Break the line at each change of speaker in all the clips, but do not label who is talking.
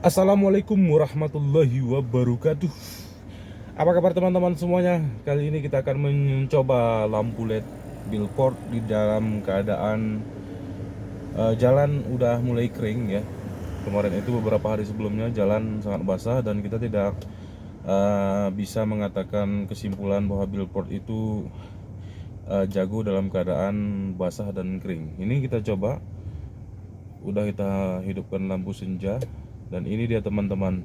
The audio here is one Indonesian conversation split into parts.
Assalamualaikum warahmatullahi wabarakatuh. Apa kabar teman-teman semuanya? Kali ini kita akan mencoba lampu LED billboard di dalam keadaan jalan udah mulai kering ya. Kemarin itu beberapa hari sebelumnya jalan sangat basah dan kita tidak bisa mengatakan kesimpulan bahwa billboard itu jago dalam keadaan basah dan kering. Ini kita coba, udah kita hidupkan lampu senja dan ini dia teman-teman,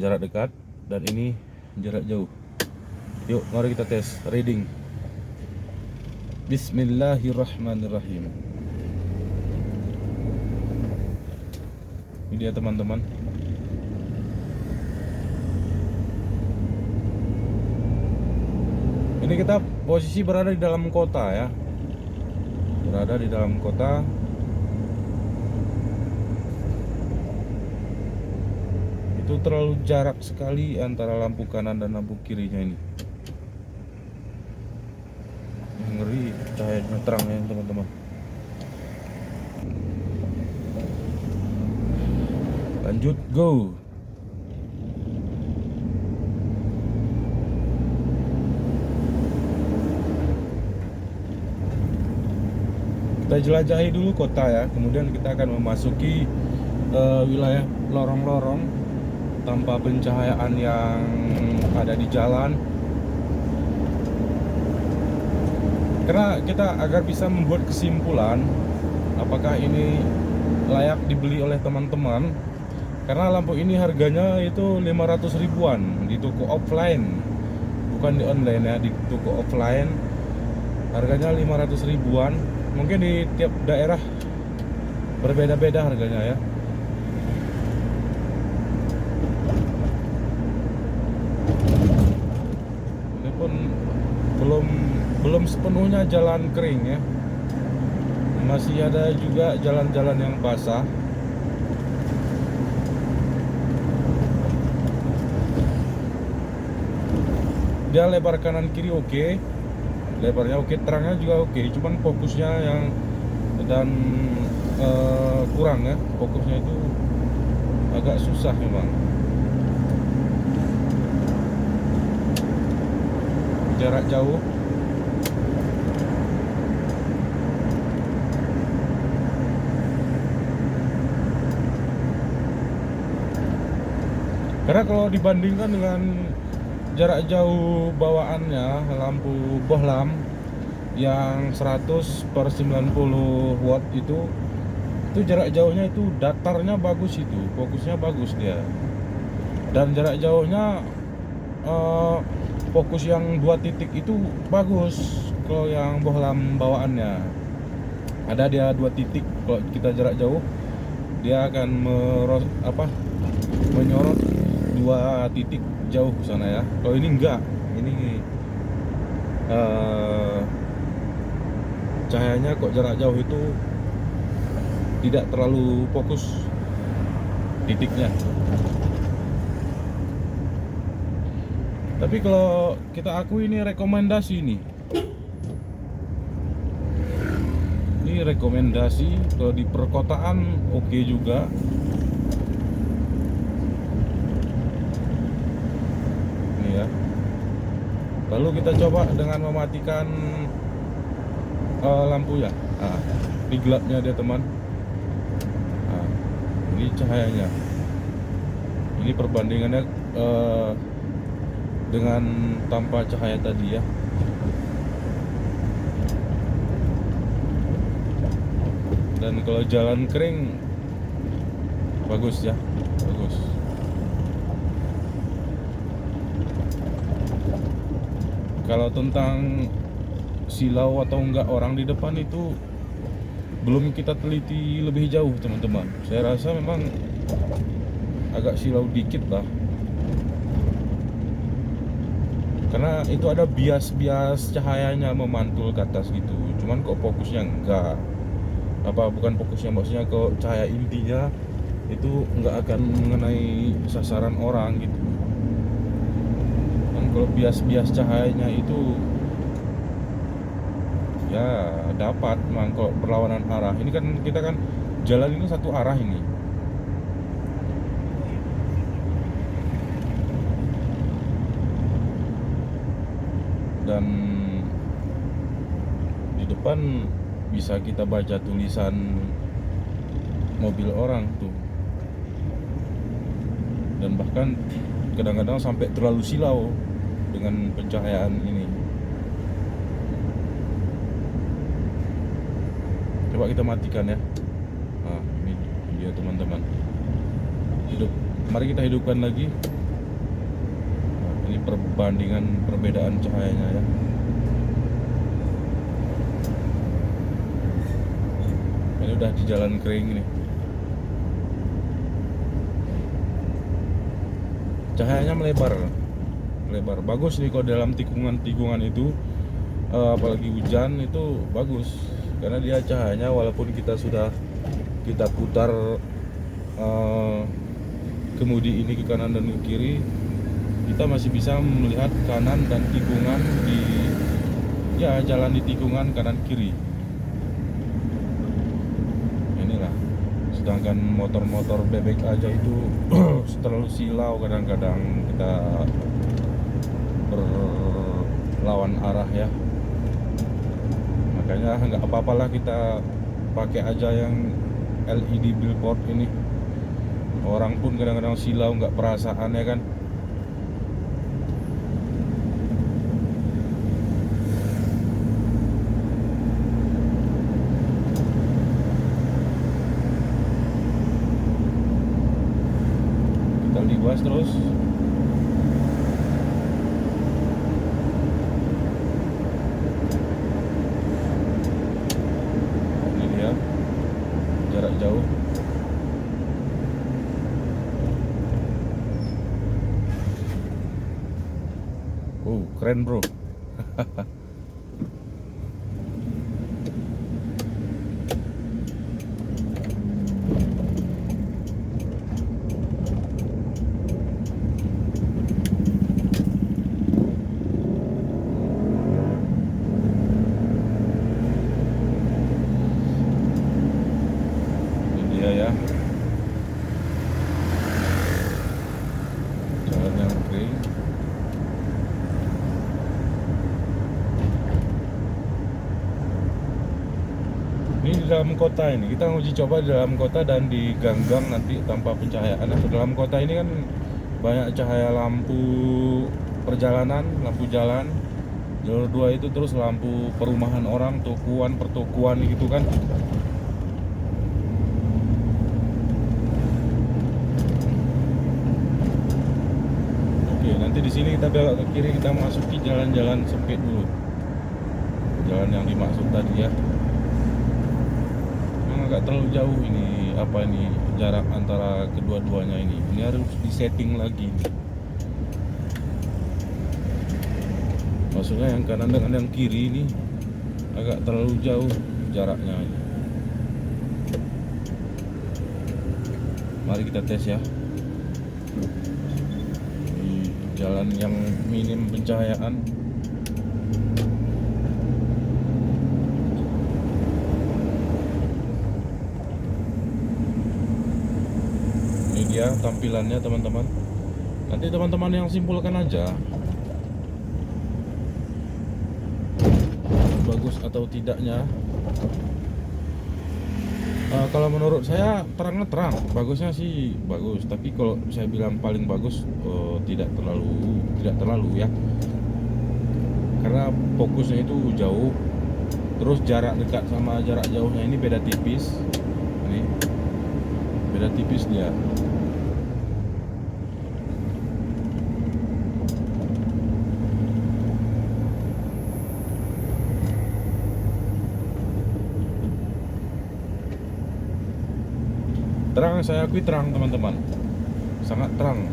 jarak dekat dan ini jarak jauh. Yuk mari kita tes reading. Bismillahirrahmanirrahim. Ini dia teman-teman. Ini kita posisi berada di dalam kota ya. Berada di dalam kota. Itu terlalu jarak sekali antara lampu kanan dan lampu kirinya ini. Ngeri cahayanya terang ya teman-teman. Lanjut, go. Kita jelajahi dulu kota ya, kemudian kita akan memasuki wilayah lorong-lorong tanpa pencahayaan yang ada di jalan. Karena kita agar bisa membuat kesimpulan apakah ini layak dibeli oleh teman-teman. Karena lampu ini harganya itu 500 ribuan di toko offline, bukan di online ya, di toko offline harganya 500 ribuan. Mungkin di tiap daerah berbeda-beda harganya ya. Ini pun belum sepenuhnya jalan kering ya. Masih ada juga jalan-jalan yang basah. Dia lebar kanan kiri oke, lebarnya oke, terangnya juga oke, cuman fokusnya yang dan kurang ya, fokusnya itu agak susah memang. Jarak jauh. Karena kalau dibandingkan dengan jarak jauh bawaannya lampu bohlam yang 100/90 watt itu jarak jauhnya itu datarnya bagus, itu fokusnya bagus dia. Dan jarak jauhnya fokus yang 2 titik itu bagus. Kalau yang bohlam bawaannya ada dia 2 titik, kalau kita jarak jauh dia akan menyorot 2 titik jauh ke sana ya. Kalau ini enggak, ini cahayanya kok jarak jauh itu tidak terlalu fokus titiknya. Tapi kalau kita akui ini rekomendasi nih. Ini rekomendasi, kalau di perkotaan oke juga. Ini ya. Lalu kita coba dengan mematikan lampu ya. Nah, ini gelapnya dia teman. Nah, ini cahayanya. Ini perbandingannya dengan tanpa cahaya tadi ya. Dan kalau jalan kering bagus ya, bagus. Kalau tentang silau atau enggak orang di depan itu belum kita teliti lebih jauh teman-teman. Saya rasa memang agak silau dikit lah. Karena itu ada bias cahayanya memantul ke atas gitu. Cuman kok fokusnya enggak. Bukan fokusnya, maksudnya kok cahaya intinya itu enggak akan mengenai sasaran orang gitu. Dan kalau bias cahayanya itu ya dapat memang kalau perlawanan arah. Ini kan kita kan jalan ini satu arah ini. dan di depan bisa kita baca tulisan mobil orang tuh, dan bahkan kadang-kadang sampai terlalu silau dengan pencahayaan ini. Coba kita matikan ya. Nah, ini dia teman-teman. Mari kita hidupkan lagi. Nah, ini perbedaan cahayanya ya. Ini udah di jalan kering nih. Cahayanya melebar. Bagus nih kalau dalam tikungan itu, apalagi hujan itu bagus. Karena dia cahayanya walaupun kita putar kemudi ini ke kanan dan ke kiri, kita masih bisa melihat kanan dan tikungan jalan di tikungan kanan kiri. Inilah. Sedangkan motor-motor bebek aja itu terlalu silau, kadang-kadang kita berlawan arah ya. Makanya nggak apa-apalah kita pakai aja yang LED billboard ini. Orang pun kadang-kadang silau, nggak perasaan ya kan. Kita libas terus. Ini dia jarak jauh. Keren bro. Ini dia ya, jalan yang kering. Ini di dalam kota ini, kita uji coba di dalam kota dan di gang-gang nanti tanpa pencahayaan. Di dalam kota ini kan banyak cahaya lampu perjalanan, lampu jalan, jalur 2 itu, terus lampu perumahan orang, pertokoan gitu kan. Oke, nanti di sini kita belok ke kiri, kita masuki jalan-jalan sempit dulu. Jalan yang dimaksud tadi ya. Agak terlalu jauh ini, jarak antara kedua-duanya ini harus disetting lagi. Maksudnya yang kanan dengan yang kiri ini agak terlalu jauh jaraknya. Mari kita tes ya. Di jalan yang minim pencahayaan. Ya, tampilannya teman-teman. Nanti teman-teman yang simpulkan aja bagus atau tidaknya. Kalau menurut saya terang, bagusnya sih bagus. Tapi kalau saya bilang paling bagus, tidak terlalu ya. Karena fokusnya itu jauh, terus jarak dekat sama jarak jauhnya ini beda tipis. Ini beda tipis dia. Terang, saya akui terang teman-teman, sangat terang.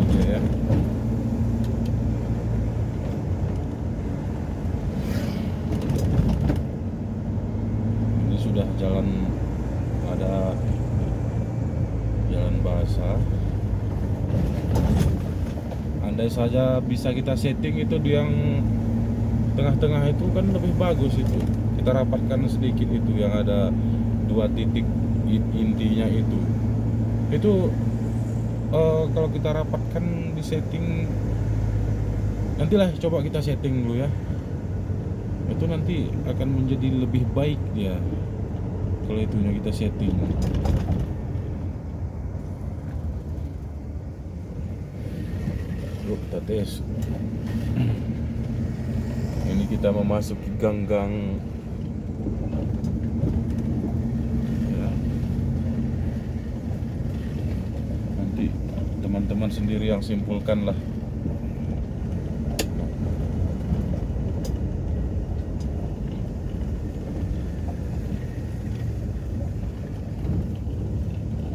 Oke ya. Ini sudah jalan, ada jalan basah. Andai saja bisa kita setting itu di yang tengah-tengah itu kan lebih bagus itu. Kita rapatkan sedikit itu yang ada 2 titik intinya itu kalau kita rapatkan di setting, nantilah coba kita setting dulu ya, itu nanti akan menjadi lebih baik dia kalau itunya kita setting. Yuk kita tes. Ini kita memasuki gang-gang ya. Nanti teman-teman sendiri yang simpulkan lah.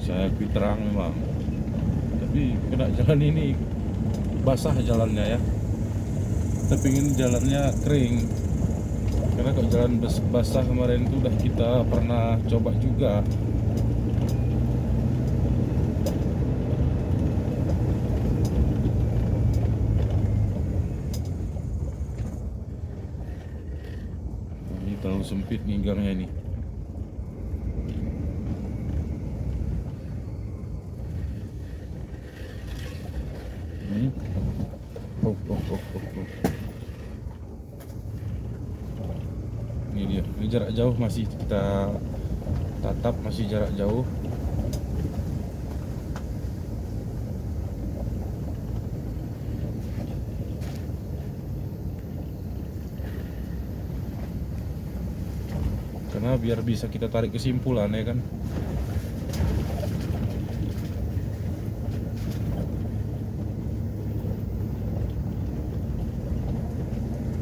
Saya akui terang memang, tapi kena jalan ini basah jalannya ya. Kita pingin jalannya kering, karena kalau jalan basah kemarin itu udah kita pernah coba juga. Ini terlalu sempit nih gangnya ini. Oh. Ini dia, ini jarak jauh masih kita tatap, masih jarak jauh. Karena biar bisa kita tarik kesimpulan ya kan.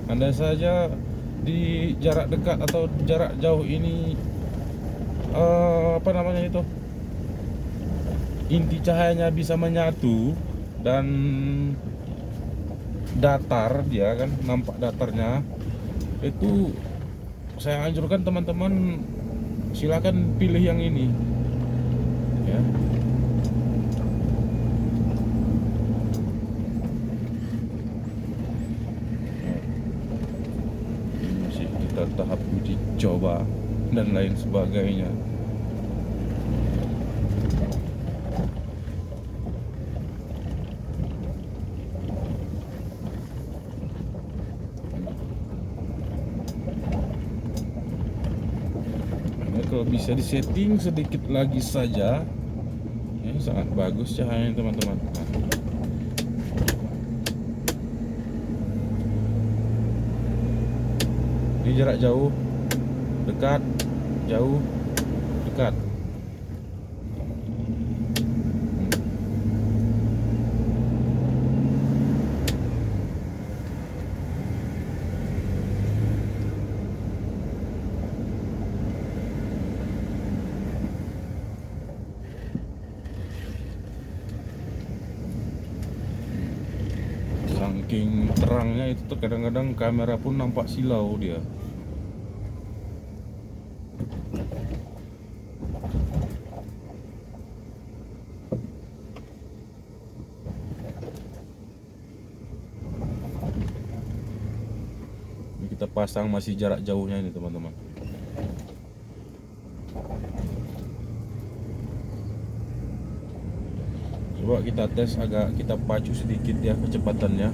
Andai saja di jarak dekat atau jarak jauh ini apa namanya itu, inti cahayanya bisa menyatu dan datar, dia kan nampak datarnya, itu saya anjurkan teman-teman silakan pilih yang ini ya. Tahap uji coba dan lain sebagainya. Nah, kalau bisa disetting sedikit lagi saja ya, sangat bagus cahayanya teman-teman. Di jarak jauh, dekat, jauh, dekat. Saking terangnya itu kadang-kadang kamera pun nampak silau dia. Kita pasang masih jarak jauhnya ini teman-teman. Coba kita tes, agak kita pacu sedikit ya kecepatannya.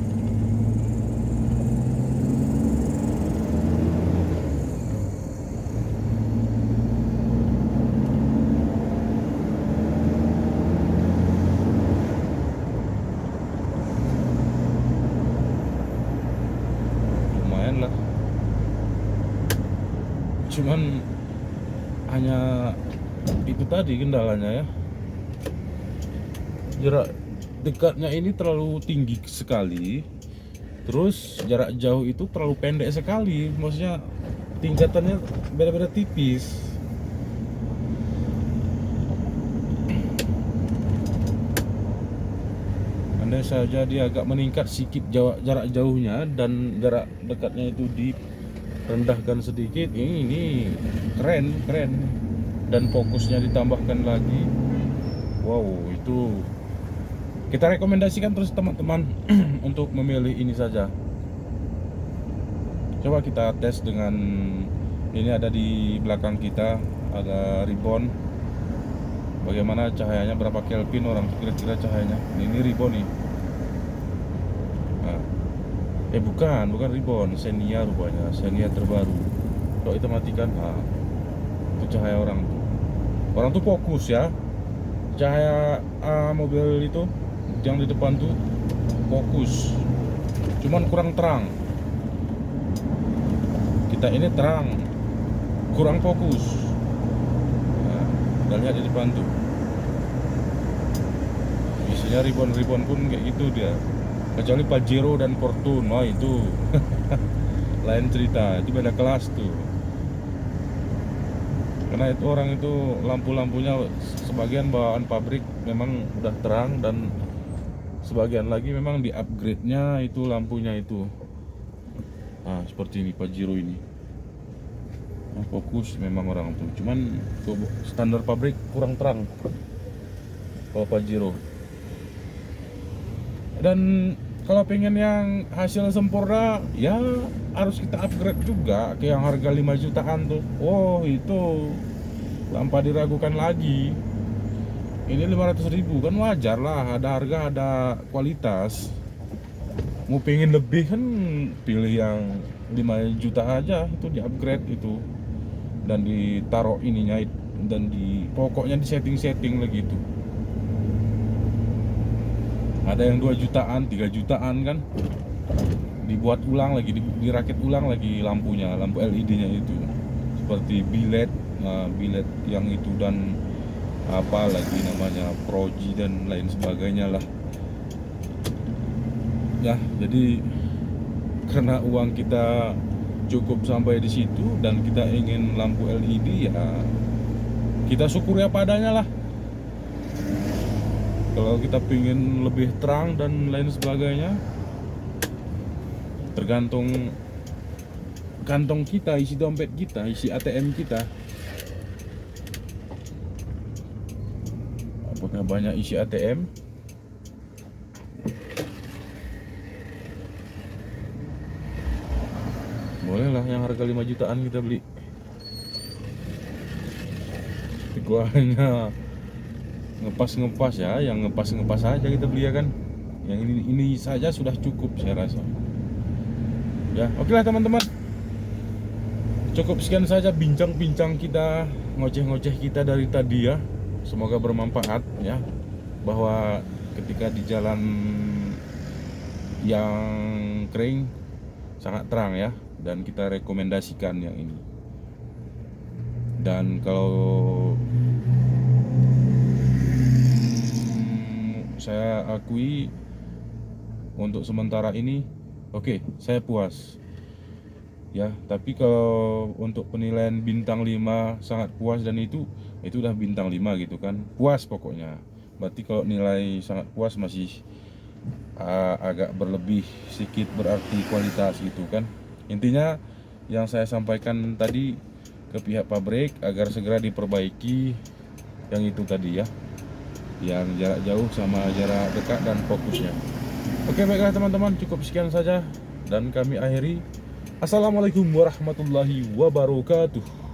Lumayan lah. Cuman hanya itu tadi kendalanya ya, jarak dekatnya ini terlalu tinggi sekali, terus jarak jauh itu terlalu pendek sekali, maksudnya tingkatannya beda-beda tipis. Andai saja dia agak meningkat sedikit jarak jauhnya dan jarak dekatnya itu di rendahkan sedikit, ini keren dan fokusnya ditambahkan lagi, wow, itu kita rekomendasikan terus teman-teman untuk memilih ini saja. Coba kita tes dengan ini, ada di belakang kita ada ribbon bagaimana cahayanya, berapa Kelvin orang kira-kira cahayanya. Ini ribbon nih. Nah, bukan ribbon, Xenia rupanya, Xenia terbaru. Kalau kita matikan, nah, itu cahaya orang tuh fokus ya. Cahaya mobil itu yang di depan tuh fokus, cuman kurang terang. Kita ini terang, kurang fokus. Nah, kita lihat di depan tuh, isinya ribbon pun kayak gitu dia. Kecuali Pajero dan Fortune, wah itu lain cerita, itu beda kelas tuh. Karena itu orang itu lampu-lampunya sebagian bawaan pabrik memang udah terang, dan sebagian lagi memang di upgrade-nya itu lampunya itu. Nah, seperti ini Pajero ini. Nah, fokus memang orang tuh. Cuman standar pabrik kurang terang kalau Pajero. Dan kalau pengen yang hasil sempurna, ya harus kita upgrade juga ke yang harga 5 jutaan tuh. Oh, itu tanpa diragukan lagi. Ini 500.000 kan wajar lah, ada harga ada kualitas. Mau pengen lebih kan pilih yang 5 juta aja, itu di upgrade itu, dan ditaruh ininya, dan pokoknya di setting lagi itu. Ada yang 2 jutaan, 3 jutaan kan, dibuat ulang lagi, dirakit ulang lagi lampunya, lampu LED-nya itu, seperti bilet, bilet yang itu, dan apa lagi namanya, Proji dan lain sebagainya lah ya. Jadi karena uang kita cukup sampai di situ dan kita ingin lampu LED, ya kita syukuri apa adanya lah. Kalau kita pingin lebih terang dan lain sebagainya, tergantung kantong kita, isi dompet kita, isi ATM kita. Apakah banyak isi ATM? Boleh lah yang harga 5 jutaan kita beli. Tapi gua hanya ngepas ya, yang ngepas aja kita beli ya kan. Yang ini saja sudah cukup saya rasa. Ya, oke lah teman-teman. Cukup sekian saja bincang-bincang kita, ngoceh-ngoceh kita dari tadi ya. Semoga bermanfaat ya, bahwa ketika di jalan yang kering sangat terang ya, dan kita rekomendasikan yang ini. Dan kalau saya akui untuk sementara ini oke, saya puas ya. Tapi kalau untuk penilaian bintang 5 sangat puas, dan itu udah bintang 5 gitu kan, puas pokoknya. Berarti kalau nilai sangat puas masih agak berlebih sedikit, berarti kualitas gitu kan. Intinya yang saya sampaikan tadi ke pihak pabrik agar segera diperbaiki yang itu tadi ya, yang jarak jauh sama jarak dekat dan fokusnya. Oke, baiklah teman-teman, cukup sekian saja dan kami akhiri. Assalamualaikum warahmatullahi wabarakatuh.